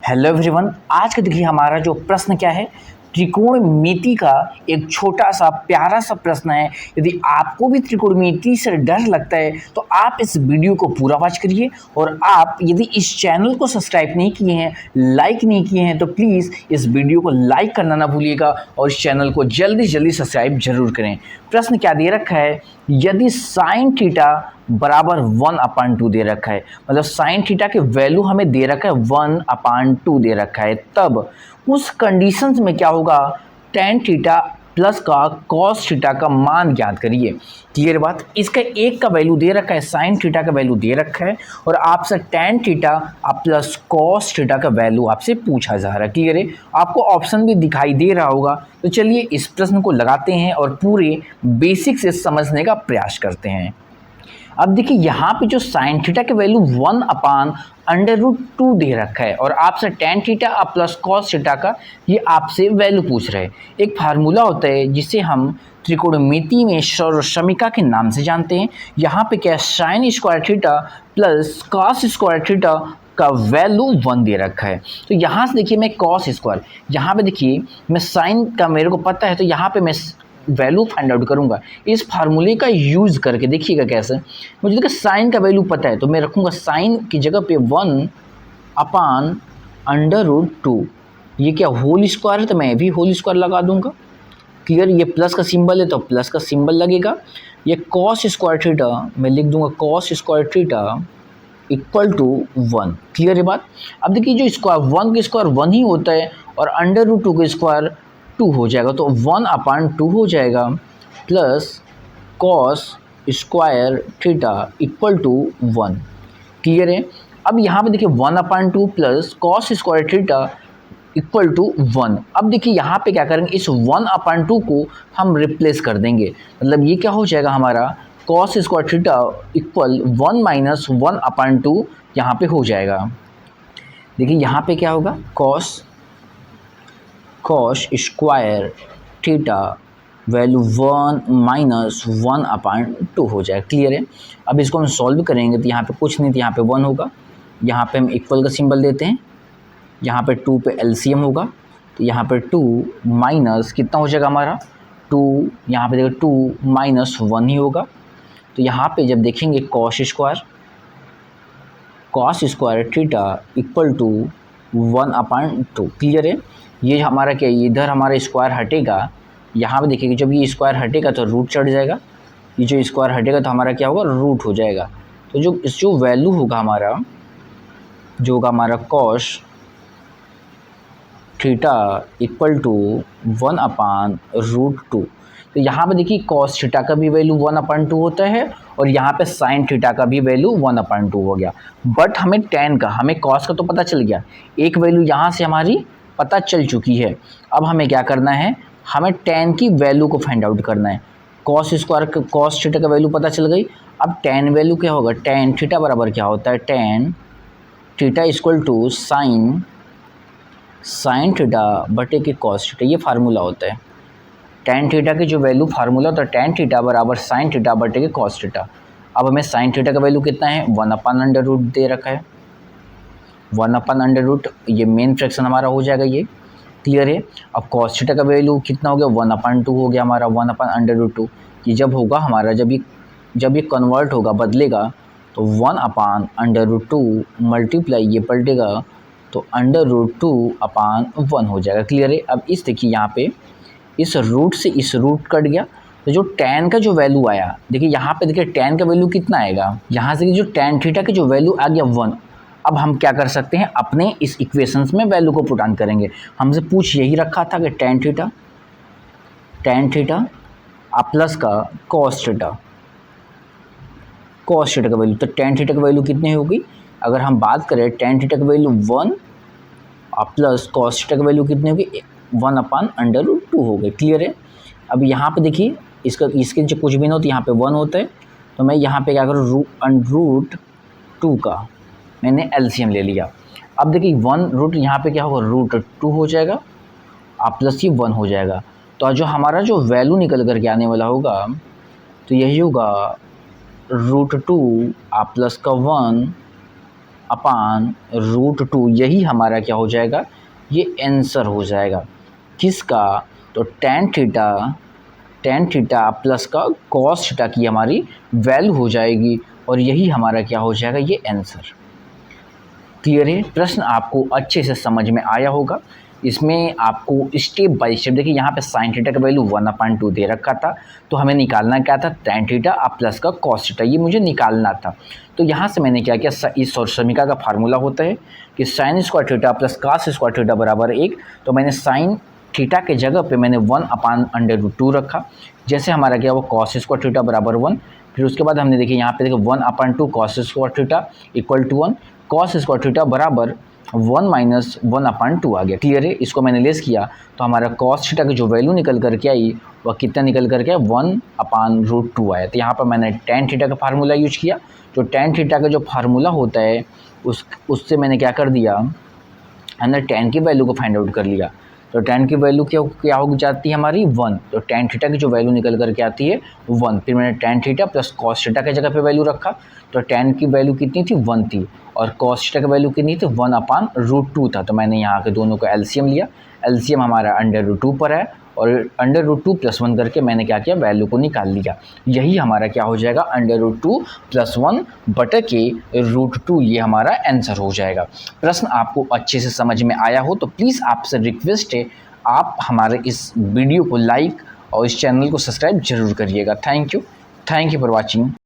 Hello everyone, आज का देखिए हमारा जो प्रश्न क्या है, त्रिकोणमिति का एक छोटा सा प्यारा सा प्रश्न है। यदि आपको भी त्रिकोणमिति से डर लगता है तो आप इस वीडियो को पूरा वॉच करिए। और आप यदि इस चैनल को सब्सक्राइब नहीं किए हैं, लाइक नहीं किए हैं, तो प्लीज़ इस वीडियो को लाइक करना ना भूलिएगा और इस चैनल को जल्दी जल्दी सब्सक्राइब जरूर करें। प्रश्न क्या दे रखा है, यदि साइन थीटा बराबर 1/2 दे रखा है, मतलब साइन थीटा के वैल्यू हमें दे रखा है 1/2 दे रखा है, तब उस कंडीशंस में क्या होगा, टेन थीटा प्लस का कॉस थीटा का मान ज्ञात करिए। क्लियर बात। इसका एक का वैल्यू दे रखा है, साइन थीटा का वैल्यू दे रखा है और आपसे tan theta plus cos theta का वैल्यू आपसे पूछा जा रहा है। क्लियर है। आपको ऑप्शन भी दिखाई दे रहा होगा। तो चलिए इस प्रश्न को लगाते हैं और पूरे बेसिक से समझने का प्रयास करते हैं। अब देखिए यहाँ पे जो साइन थीटा के वैल्यू 1/√2 दे रखा है और आपसे tan theta plus cos theta का ये आपसे वैल्यू पूछ रहे हैं। एक फार्मूला होता है जिसे हम त्रिकोणमिति में सर्वसमीका के नाम से जानते हैं। यहाँ पे क्या है, sign square theta plus cos square theta का वैल्यू 1 दे रखा है। तो यहाँ से देखिए मैं कॉस स्क्वायर, यहाँ पे देखिए मैं साइन का मेरे को पता है तो यहाँ पे मैं वैल्यू फाइंड आउट करूंगा इस फार्मूले का यूज करके। देखिएगा कैसे, मुझे देखिए साइन का वैल्यू पता है तो मैं रखूंगा साइन की जगह पे 1/√2। ये क्या होल स्क्वायर है तो मैं भी होल स्क्वायर लगा दूंगा। क्लियर। ये प्लस का सिंबल है तो प्लस का सिंबल लगेगा। ये कॉस स्क्वायर थीटा मैं लिख दूंगा cos square theta equal to 1। Clear है बात। अब देखिए जो स्क्वायर 1 का स्क्वायर 1 ही होता है और √2 का स्क्वायर 2 हो जाएगा, तो 1/2 हो जाएगा plus cos square theta equal to 1। Clear है। अब यहाँ पे देखिए 1/2 plus cos square theta equal to 1। अब देखिए यहाँ पे क्या करेंगे, इस 1/2 को हम रिप्लेस कर देंगे। मतलब ये क्या हो जाएगा हमारा, cos square theta equal 1 minus 1/2 यहाँ पे हो जाएगा। देखिए यहाँ पे क्या होगा, cos square theta value 1 minus 1/2 हो जाएगा। क्लियर है। अब इसको हम सॉल्व करेंगे तो यहाँ पे कुछ नहीं, तो यहाँ पे 1 होगा। यहाँ पे हम इक्वल का सिंबल देते हैं, यहाँ पे 2 पे एलसीएम होगा तो यहाँ पे 2 माइनस कितना हो जाएगा हमारा 2, यहाँ पे देखो 2 माइनस 1 ही होगा। तो यहाँ पे जब देखेंगे cos square theta equal to 1/2। Clear है। ये हमारा क्या, इधर हमारा स्क्वायर हटेगा, यहाँ पे देखिए जब ये स्क्वायर हटेगा तो रूट चढ़ जाएगा। ये जो स्क्वायर हटेगा तो हमारा क्या होगा, रूट हो जाएगा। तो जो वैल्यू होगा हमारा, जो होगा हमारा कॉस थीटा इक्वल टू 1/√2। तो यहाँ पे देखिए कॉस थीटा का भी वैल्यू 1/2 होता है और यहाँ पे साइन थीटा का भी वैल्यू 1/2 हो गया। बट हमें टेन का, हमें कॉस का तो पता चल गया, एक वैल्यू यहाँ से हमारी पता चल चुकी है। अब हमें क्या करना है, हमें टेन की वैल्यू को फाइंड आउट करना है। कॉस थीटा का वैल्यू पता चल गई। अब टेन वैल्यू क्या होगा, टेन थीटा बराबर क्या होता है, tan theta equal to sine theta बटे के कॉस थीटा। ये फार्मूला होता है टेन थीटा की जो वैल्यू फार्मूला होता है, टेन थीटा बराबर साइन थीटा बटे के कॉस थीटा। अब हमें साइन थीटा का वैल्यू कितना है, 1/√2 दे रखा है। 1/√2 ये मेन फ्रैक्शन हमारा हो जाएगा ये। क्लियर है। अब कॉस थीटा का वैल्यू कितना हो गया, 1/2 हो गया हमारा 1/√2। ये जब होगा हमारा, जब ये कन्वर्ट होगा, बदलेगा, तो 1/√2 मल्टीप्लाई ये पलटेगा तो √2/1 हो जाएगा। क्लियर है। अब इस देखिए यहाँ पे इस रूट से इस रूट कट गया तो जो टेन का जो वैल्यू आया, देखिए यहाँ पे देखिए टेन का वैल्यू कितना आएगा, यहाँ से जो टेन थीटा की जो वैल्यू आ गया 1। अब हम क्या कर सकते हैं, अपने इस इक्वेशंस में वैल्यू को पुट ऑन करेंगे। हमसे पूछ यही रखा था कि टेन थीटा प्लस का कॉस थीटा का वैल्यू, तो टेन थीटा की वैल्यू कितनी होगी, अगर हम बात करें टेन थीटा की वैल्यू 1 प्लस कॉस थीटा की वैल्यू कितनी होगी, 1/√2 हो गई। क्लियर है। अब यहाँ पे देखिए इसके जो कुछ भी नहीं होता, यहाँ पे 1 होता है तो मैं यहाँ पे क्या करूँ, √2 का मैंने एलसीएम ले लिया। अब देखिए 1 रूट यहाँ पे क्या होगा, √2 हो जाएगा प्लस ये 1 हो जाएगा। तो जो हमारा जो वैल्यू निकल करके आने वाला होगा तो यही होगा √2 प्लस का 1 अपान √2, यही हमारा क्या हो जाएगा, ये आंसर हो जाएगा किसका, तो टेन थीटा प्लस का कॉस थीटा की हमारी वैल्यू हो जाएगी और यही हमारा क्या हो जाएगा, ये आंसर। क्लियर है, प्रश्न आपको अच्छे से समझ में आया होगा। इसमें आपको स्टेप बाय स्टेप देखिए, यहाँ पे साइन थीटा का वैल्यू 1/2 दे रखा था, तो हमें निकालना क्या था, टेन थीटा प्लस का कॉस थीटा, ये मुझे निकालना था। तो यहाँ से मैंने क्या किया, इस समीकरण का फार्मूला होता है कि sine square theta plus cos square theta बराबर 1, तो मैंने साइन थीटा के जगह पे मैंने 1/√2 रखा। जैसे हमारा क्या वो कॉस स्क्वायर थीटा बराबर 1, फिर उसके बाद हमने देखिए यहाँ पे देखिए 1/2 cos square theta equal to 1, cos square theta बराबर 1 माइनस 1/2 आ गया। क्लियर है, इसको मैंने लेस किया तो हमारा कॉस थीटा की जो वैल्यू निकल करके आई वह कितना निकल करके 1/√2 आया। तो यहाँ पर मैंने टेन थीटा का फार्मूला यूज किया। जो टेन थीटा का जो फार्मूला होता है उससे मैंने क्या कर दिया, हमने टेन की वैल्यू को फाइंड आउट कर लिया। तो टेन की वैल्यू क्या हो जाती है हमारी 1, तो टेन थीटा की जो वैल्यू निकल करके आती है 1। फिर मैंने tan theta plus cos theta के जगह पे वैल्यू रखा, तो टेन की वैल्यू कितनी थी, 1 थी, और कॉस थीटा की वैल्यू कितनी थी, 1/√2 था। तो मैंने यहाँ के दोनों का एलसीएम लिया, एलसीएम हमारा √2 पर है, और √2 + 1 करके मैंने क्या किया, वैल्यू को निकाल लिया। यही हमारा क्या हो जाएगा, √2 + 1 बटा के √2, ये हमारा आंसर हो जाएगा। प्रश्न आपको अच्छे से समझ में आया हो तो प्लीज़ आपसे रिक्वेस्ट है, आप हमारे इस वीडियो को लाइक और इस चैनल को सब्सक्राइब जरूर करिएगा। Thank you for watching.